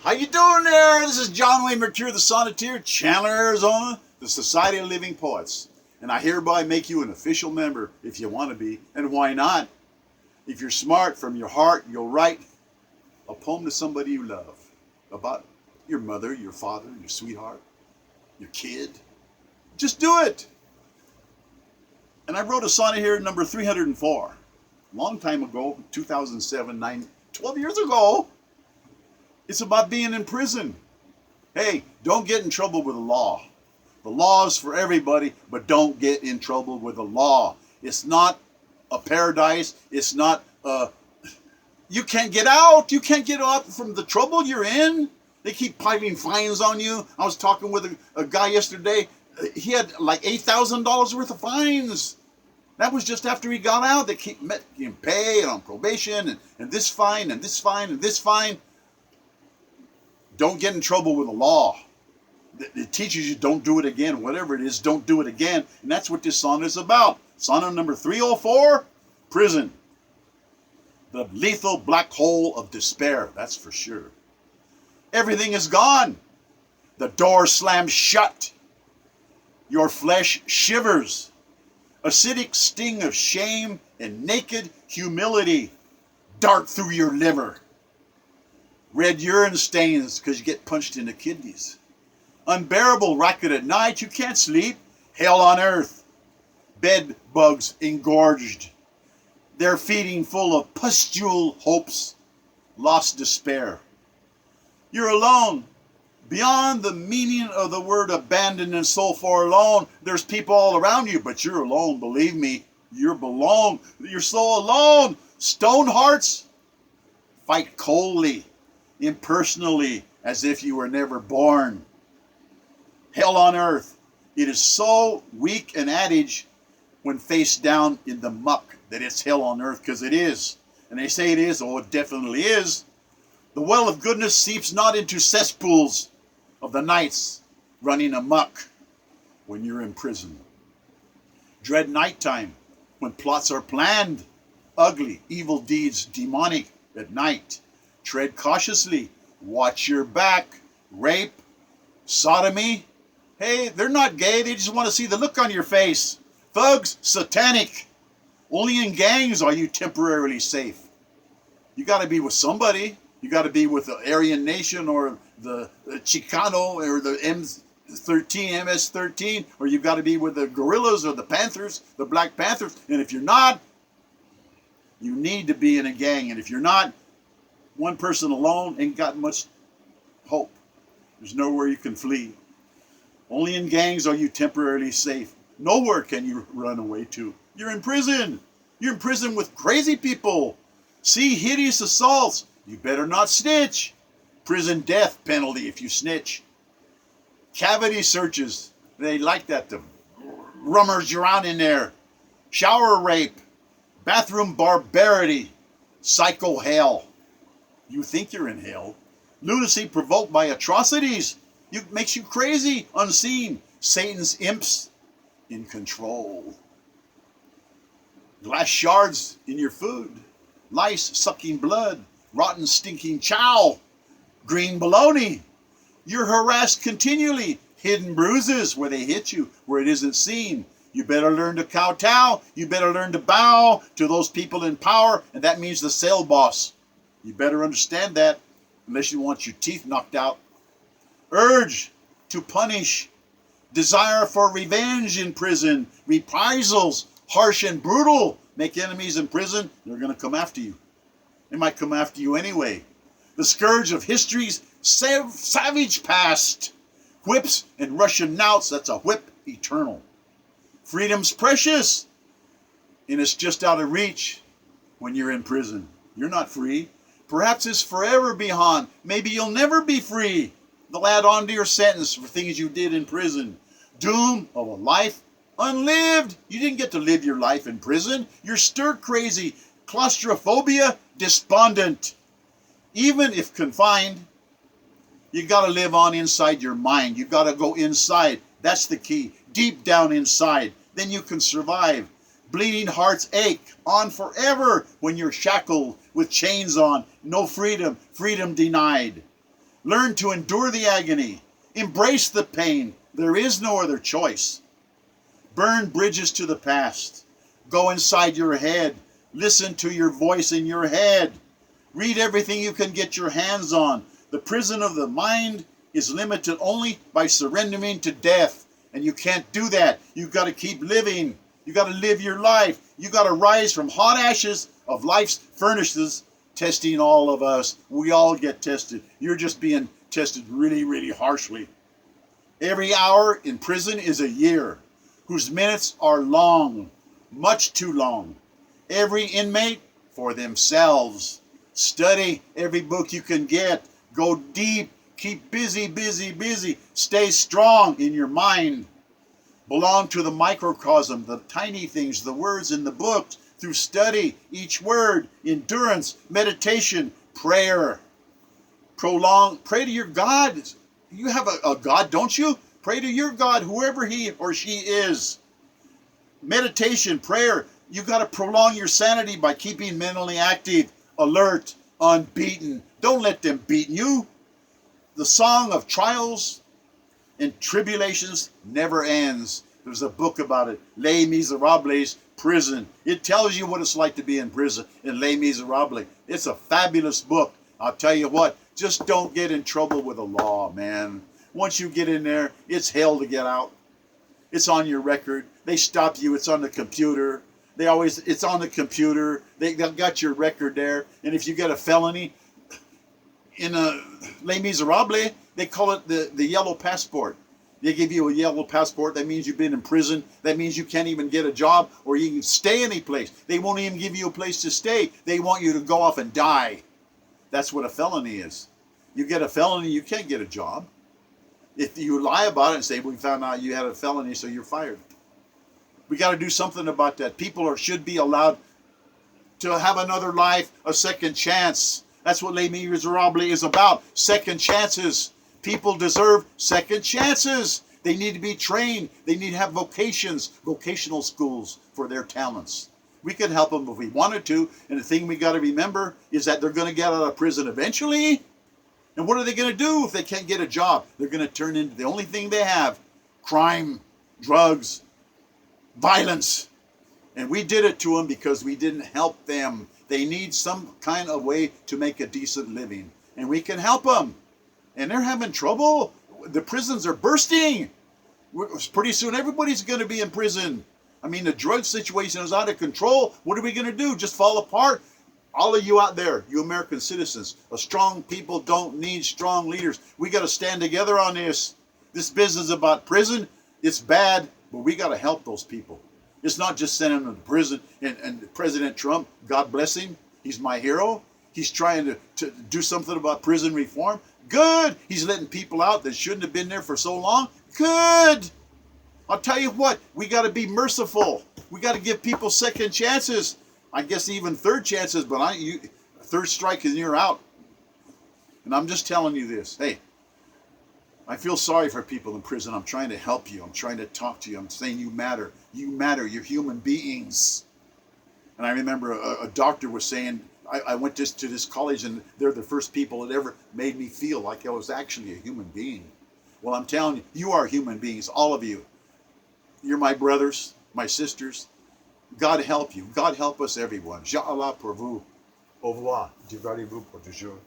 How you doing there? This is John Wayne Mercure, the Sonneteer, Chandler, Arizona, the Society of Living Poets. And I hereby make you an official member if you want to be. And why not? If you're smart, from your heart, you'll write a poem to somebody you love about your mother, your father, your sweetheart, your kid. Just do it. And I wrote a sonnet here, number 304. A long time ago, 2007, 12 years ago. It's about being in prison. Hey, don't get in trouble with the law. The law is for everybody, but don't get in trouble with the law. It's not a paradise. It's not you can't get out. You can't get out from the trouble you're in. They keep piling fines on you. I was talking with a guy yesterday. He had like $8,000 worth of fines. That was just after he got out. They keep making him pay and on probation and this fine and this fine and this fine. Don't get in trouble with the law. It teaches you don't do it again. Whatever it is, don't do it again. And that's what this sonnet is about. Sonnet number 304, prison. The lethal black hole of despair, that's for sure. Everything is gone. The door slams shut. Your flesh shivers. Acidic sting of shame and naked humility dart through your liver. Red urine stains because you get punched in the kidneys. Unbearable racket at night, you can't sleep. Hell on earth. Bed bugs engorged. They're feeding full of pustule hopes. Lost despair. You're alone. Beyond the meaning of the word abandoned and so far alone, there's people all around you, but you're alone, believe me. You're belong. You're so alone. Stone hearts fight coldly, impersonally, as if you were never born. Hell on earth. It is so weak an adage when faced down in the muck that it's hell on earth, because it is. And they say it is, oh, it definitely is. The well of goodness seeps not into cesspools of the nights running amok when you're in prison. Dread nighttime when plots are planned, ugly, evil deeds demonic at night. Tread cautiously, watch your back, rape, sodomy. Hey, they're not gay, they just want to see the look on your face. Thugs, satanic. Only in gangs are you temporarily safe. You got to be with somebody. You got to be with the Aryan Nation or the Chicano or the MS-13, or you've got to be with the Guerrillas or the Panthers, the Black Panthers. And if you're not, you need to be in a gang. And if you're not, one person alone ain't got much hope. There's nowhere you can flee. Only in gangs are you temporarily safe. Nowhere can you run away to. You're in prison. You're in prison with crazy people. See hideous assaults. You better not snitch. Prison death penalty if you snitch. Cavity searches. They like that to rummage around in there. Shower rape. Bathroom barbarity. Psycho hell. You think you're in hell. Lunacy provoked by atrocities. It makes you crazy, unseen. Satan's imps in control. Glass shards in your food. Lice sucking blood. Rotten stinking chow. Green baloney. You're harassed continually. Hidden bruises where they hit you, where it isn't seen. You better learn to kowtow. You better learn to bow to those people in power, and that means the cell boss. You better understand that, unless you want your teeth knocked out. Urge to punish. Desire for revenge in prison. Reprisals, harsh and brutal. Make enemies in prison, they're going to come after you. They might come after you anyway. The scourge of history's savage past. Whips and Russian knouts, that's a whip eternal. Freedom's precious, and it's just out of reach when you're in prison. You're not free. Perhaps it's forever beyond. Maybe you'll never be free. They'll add on to your sentence for things you did in prison. Doom of a life unlived. You didn't get to live your life in prison. You're stir crazy, claustrophobia, despondent. Even if confined, you got to live on inside your mind. You got to go inside. That's the key. Deep down inside. Then you can survive. Bleeding hearts ache on forever when you're shackled with chains on. No freedom. Freedom denied. Learn to endure the agony. Embrace the pain. There is no other choice. Burn bridges to the past. Go inside your head. Listen to your voice in your head. Read everything you can get your hands on. The prison of the mind is limited only by surrendering to death. And you can't do that. You've got to keep living. You've got to live your life. You've got to rise from hot ashes of life's furnaces, testing all of us. We all get tested. You're just being tested really, really harshly. Every hour in prison is a year, whose minutes are long, much too long. Every inmate for themselves. Study every book you can get. Go deep. Keep busy, busy, busy. Stay strong in your mind. Belong to the microcosm, the tiny things, the words in the books, through study, each word, endurance, meditation, prayer. Pray to your God. You have a God, don't you? Pray to your God, whoever he or she is. Meditation, prayer. You got to prolong your sanity by keeping mentally active, alert, unbeaten. Don't let them beat you. The song of trials and tribulations never ends. There's a book about it, Les Miserables, prison. It tells you what it's like to be in prison in Les Miserables. It's a fabulous book. I'll tell you what, just don't get in trouble with the law, man. Once you get in there, it's hell to get out. It's on your record. They stop you. It's on the computer. It's on the computer. They got your record there. And if you get a felony, in Les Miserables, they call it the yellow passport. They give you a yellow passport. That means you've been in prison. That means you can't even get a job or you can stay any place. They won't even give you a place to stay. They want you to go off and die. That's what a felony is. You get a felony, you can't get a job. If you lie about it and say, we found out you had a felony, so you're fired. We got to do something about that. People should be allowed to have another life, a second chance. That's what Les Miserables is about. Second chances. People deserve second chances. They need to be trained. They need to have vocational schools for their talents. We could help them if we wanted to. And the thing we got to remember is that they're going to get out of prison eventually. And what are they going to do if they can't get a job? They're going to turn into the only thing they have: crime, drugs, violence. And we did it to them because we didn't help them. They need some kind of way to make a decent living. And we can help them. And they're having trouble. The prisons are bursting. Pretty soon everybody's going to be in prison. I mean, the drug situation is out of control. What are we going to do? Just fall apart? All of you out there, you American citizens, strong people don't need strong leaders. We got to stand together on this. This business about prison, it's bad, but we got to help those people. It's not just sending them to prison. And President Trump, God bless him, he's my hero. He's trying to do something about prison reform. Good. He's letting people out that shouldn't have been there for so long. Good. I'll tell you what, we got to be merciful. We got to give people second chances. I guess even third chances, but third strike and you're out. And I'm just telling you this. Hey, I feel sorry for people in prison. I'm trying to help you. I'm trying to talk to you. I'm saying you matter. You matter. You're human beings. And I remember a doctor was saying, I went to this college and they're the first people that ever made me feel like I was actually a human being. Well, I'm telling you, you are human beings, all of you. You're my brothers, my sisters. God help you. God help us, everyone. Ja Allah pour vous. Au revoir. Divarez-vous pour toujours.